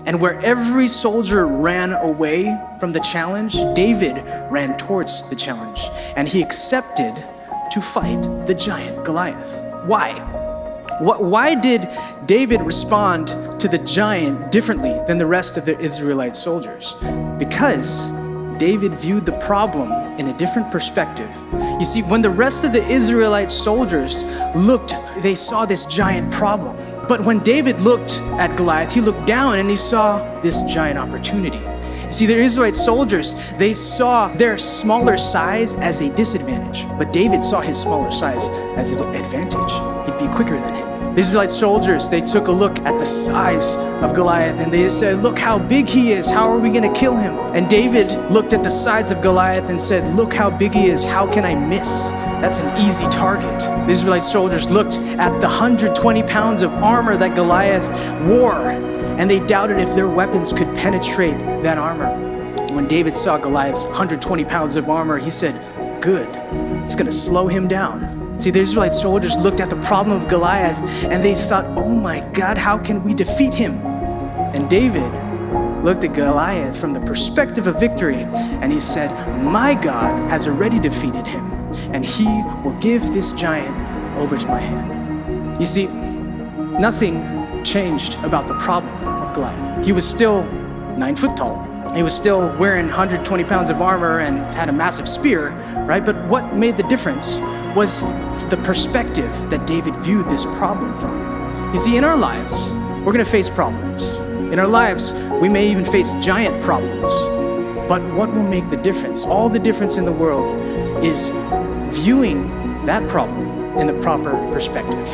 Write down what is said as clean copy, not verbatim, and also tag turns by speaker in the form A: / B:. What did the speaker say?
A: And where every soldier ran away from the challenge, David ran towards the challenge. And he accepted to fight the giant Goliath. Why? Why did David respond to the giant differently than the rest of the Israelite soldiers? Because David viewed the problem in a different perspective. You see, when the rest of the Israelite soldiers looked, they saw this giant problem. But when David looked at Goliath, he looked down and he saw this giant opportunity. See, the Israelite soldiers, they saw their smaller size as a disadvantage, but David saw his smaller size as an advantage. He'd be quicker than him. The Israelite soldiers, they took a look at the size of Goliath and they said, look how big he is. How are we going to kill him? And David looked at the size of Goliath and said, look how big he is. How can I miss? That's an easy target. The Israelite soldiers looked at the 120 pounds of armor that Goliath wore, and they doubted if their weapons could penetrate that armor. When David saw Goliath's 120 pounds of armor, he said, good, it's going to slow him down. See, the Israelite soldiers looked at the problem of Goliath and they thought, oh my God, how can we defeat him? And David looked at Goliath from the perspective of victory and he said, my God has already defeated him and he will give this giant over to my hand. You see, nothing changed about the problem of Goliath. He was still 9 foot tall. He was still wearing 120 pounds of armor and had a massive spear, right? But what made the difference was the perspective that David viewed this problem from. You see, in our lives, we're going to face problems. In our lives, we may even face giant problems. But what will make the difference, all the difference in the world, is viewing that problem in the proper perspective.